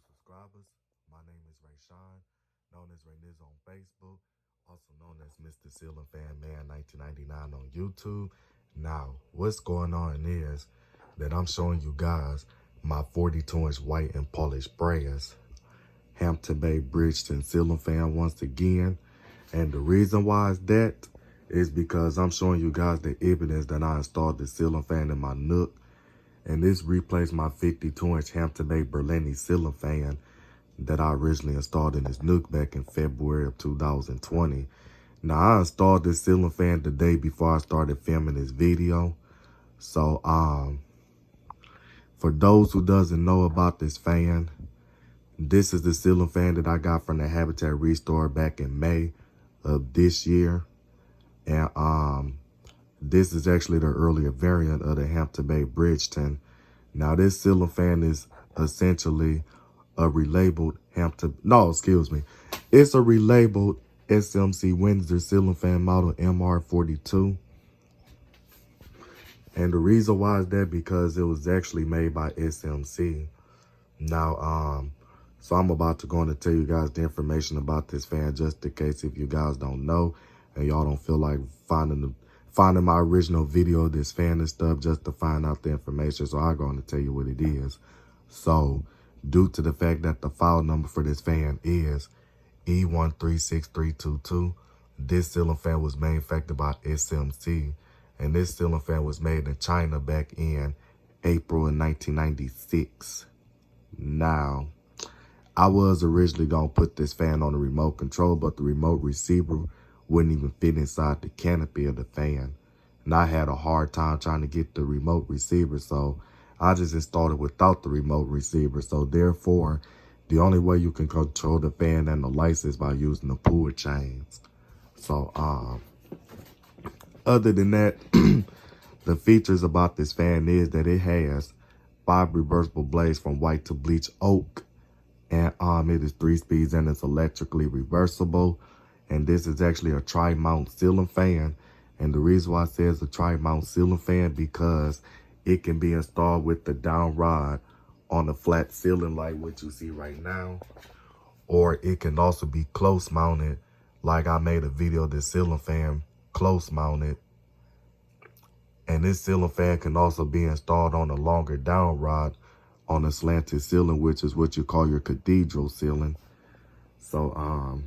subscribers. My name is Ray Sean, known as Ray Niz on Facebook, also known as Mr. Ceiling Fan Man 1999 on YouTube. Now, what's going on is that I'm showing you guys my 42-inch white and polished brass Hampton Bay Bridgeton ceiling fan once again. And the reason why is that is because I'm showing you guys the evidence that I installed the ceiling fan in my Nook. And this replaced my 52-inch Hampton Bay Berlini ceiling fan that I originally installed in this Nook back in February of 2020. Now, I installed this ceiling fan the day before I started filming this video. So, for those who doesn't know about this fan, this is the ceiling fan that I got from the Habitat Restore back in May of this year. And this is actually the earlier variant of the Hampton Bay Bridgeton. Now, this ceiling fan is essentially a relabeled it's a relabeled SMC Windsor ceiling fan model MR42. And the reason why is that because it was actually made by SMC. Now, so I'm about to go on to tell you guys the information about this fan just in case if you guys don't know and y'all don't feel like finding my original video of this fan and stuff just to find out the information. So I'm going to tell you what it is. So due to the fact that the file number for this fan is E136322, this ceiling fan was manufactured by SMC. And this ceiling fan was made in China back in April of 1996. Now, I was originally going to put this fan on the remote control, but the remote receiver wouldn't even fit inside the canopy of the fan. And I had a hard time trying to get the remote receiver, so I just installed it without the remote receiver. So therefore, the only way you can control the fan and the lights is by using the pull chains. So, other than that, the features about this fan is that it has 5 reversible blades from white to bleach oak. And it is 3 speeds and it's electrically reversible. And this is actually a tri-mount ceiling fan. And the reason why I say it's a tri-mount ceiling fan because it can be installed with the down rod on the flat ceiling like what you see right now. Or it can also be close mounted, like I made a video of this ceiling fan close mounted. And this ceiling fan can also be installed on a longer down rod on a slanted ceiling, which is what you call your cathedral ceiling. So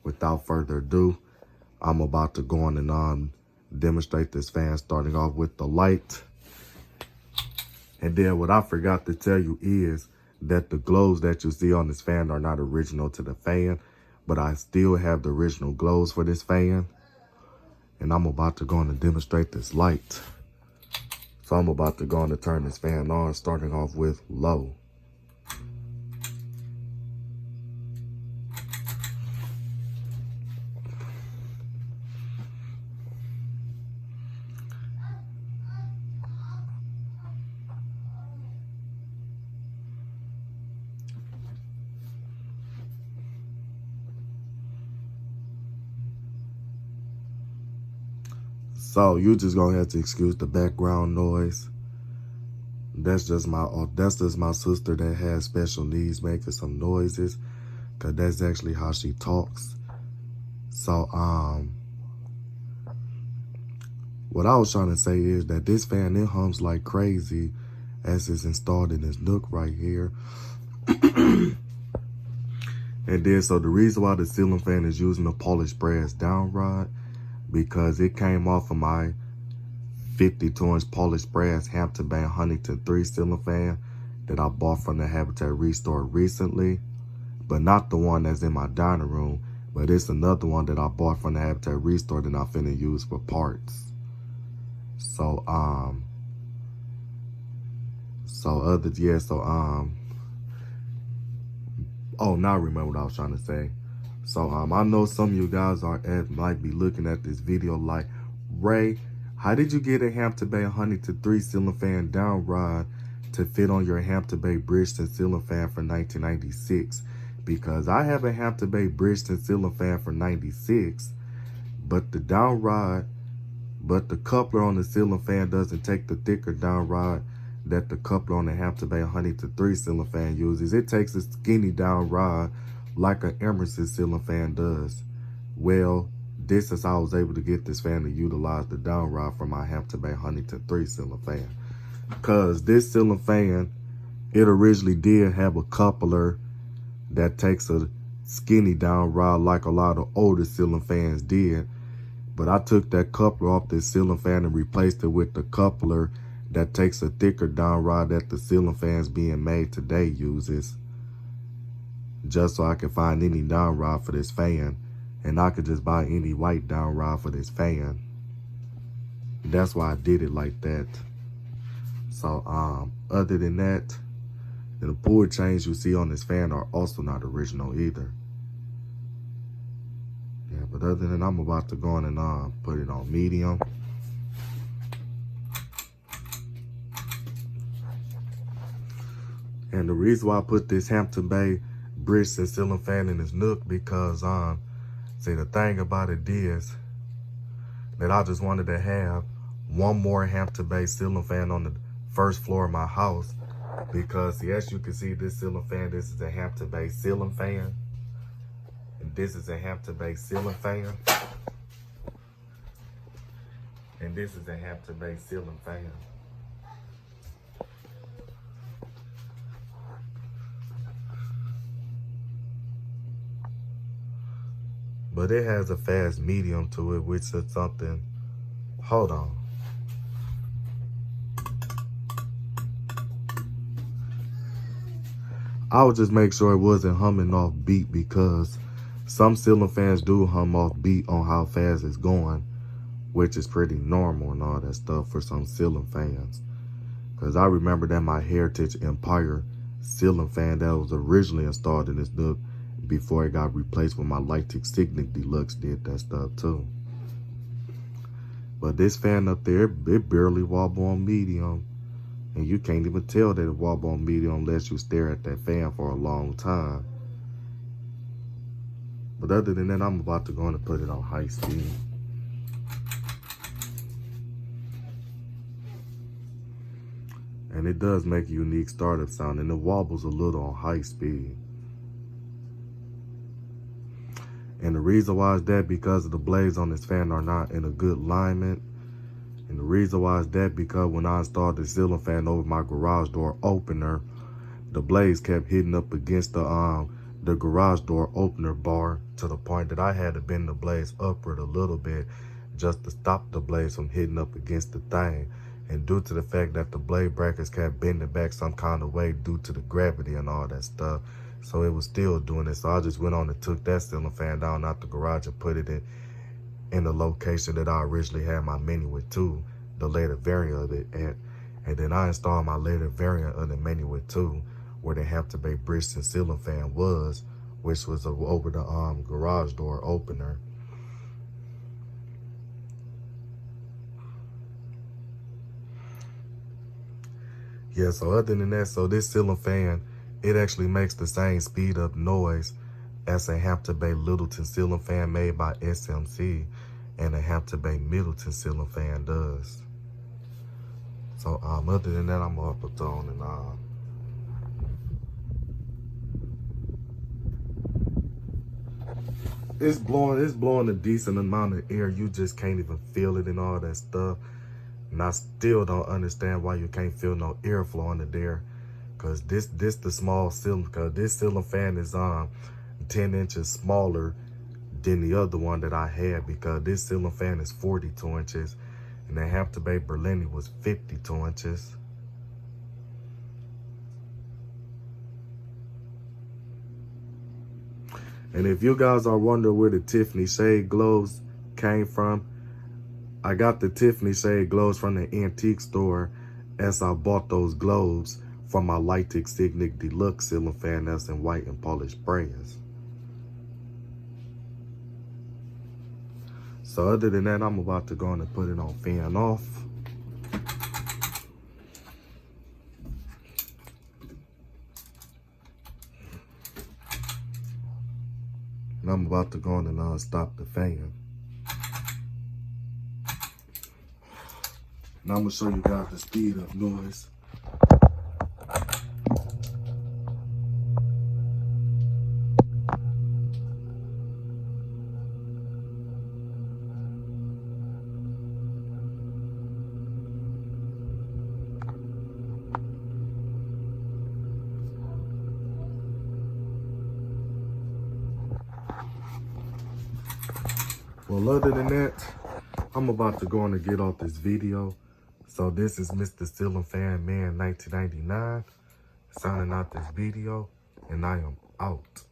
without further ado, I'm about to go on and demonstrate this fan, starting off with the light. And then what I forgot to tell you is that the glows that you see on this fan are not original to the fan, but I still have the original glows for this fan. And I'm about to go on and demonstrate this light. So I'm about to go on and turn this fan on, starting off with low. So you just gonna have to excuse the background noise. That's just my sister that has special needs making some noises, cause that's actually how she talks. So what I was trying to say is that this fan, it hums like crazy as it's installed in this Nook right here. And then so the reason why the ceiling fan is using a polished brass down rod, because it came off of my 52-inch polished brass Hampton Bay Huntington 3 ceiling fan that I bought from the Habitat Restore recently, but not the one that's in my dining room, but it's another one that I bought from the Habitat Restore that I'm finna use for parts. So now I remember what I was trying to say. So I know some of you guys might be looking at this video like, Ray, how did you get a Hampton Bay Huntington 3 ceiling fan down rod to fit on your Hampton Bay Bridgeton ceiling fan for 1996? Because I have a Hampton Bay Bridgeton ceiling fan for 96, but the down rod, but the coupler on the ceiling fan doesn't take the thicker down rod that the coupler on the Hampton Bay Huntington 3 ceiling fan uses. It takes a skinny down rod like an Emerson ceiling fan does. Well, this is how I was able to get this fan to utilize the down rod from my Hampton Bay Huntington 3 ceiling fan. Because this ceiling fan, it originally did have a coupler that takes a skinny down rod like a lot of older ceiling fans did. But I took that coupler off this ceiling fan and replaced it with the coupler that takes a thicker down rod that the ceiling fans being made today uses. Just so I can find any down rod for this fan. And I could just buy any white down rod for this fan. That's why I did it like that. So, other than that, the pull chains you see on this fan are also not original either. Yeah, but other than that, I'm about to go in and put it on medium. And the reason why I put this Hampton Bay Bridgeton ceiling fan in this Nook, because see, the thing about it is that I just wanted to have one more Hampton Bay ceiling fan on the first floor of my house, because see, as you can see, this ceiling fan, this is a Hampton Bay ceiling fan, and this is a Hampton Bay ceiling fan, and this is a Hampton Bay ceiling fan. But it has a fast medium to it, which is something. Hold on. I would just make sure it wasn't humming off beat, because some ceiling fans do hum off beat on how fast it's going, which is pretty normal and all that stuff for some ceiling fans. Because I remember that my Heritage Empire ceiling fan that was originally installed in this Nook, before it got replaced with my Lightix Signet Deluxe, did that stuff too. But this fan up there, it barely wobble on medium. And you can't even tell that it wobble on medium unless you stare at that fan for a long time. But other than that, I'm about to go in and put it on high speed. And it does make a unique startup sound, and it wobbles a little on high speed. And the reason why is that because the blades on this fan are not in a good alignment. And the reason why is that because when I installed the ceiling fan over my garage door opener, the blades kept hitting up against the garage door opener bar, to the point that I had to bend the blades upward a little bit just to stop the blades from hitting up against the thing. And due to the fact that the blade brackets kept bending back some kind of way due to the gravity and all that stuff, so it was still doing it. So I just went on and took that ceiling fan down out the garage and put it in the location that I originally had my menu with too, the later variant of it at. And then I installed my later variant of the menu with too, where the Hampton Bay Bridgeton ceiling fan was, which was over the garage door opener. Yeah, so other than that, so this ceiling fan, it actually makes the same speed up noise as a Hampton Bay Littleton ceiling fan made by SMC and a Hampton Bay Middleton ceiling fan does. So other than that, I'm up a tone and it's blowing a decent amount of air. You just can't even feel it and all that stuff. And I still don't understand why you can't feel no airflow under there. Cause this the small ceiling, cause this ceiling fan is 10 inches smaller than the other one that I had, because this ceiling fan is 42 inches and the Hampton Bay Berlini was 52 inches. And if you guys are wondering where the Tiffany shade glows came from, I got the Tiffany shade glows from the antique store, as I bought those globes from my Lightix Signet Deluxe ceiling fan that's in white and polished brass. So other than that, I'm about to go on and put it on fan off. And I'm about to go on and stop the fan. And I'm gonna show you guys the speed up noise. Well, other than that, I'm about to go on and get off this video. So this is Mr. Ceiling Fan Man 1999 signing out this video, and I am out.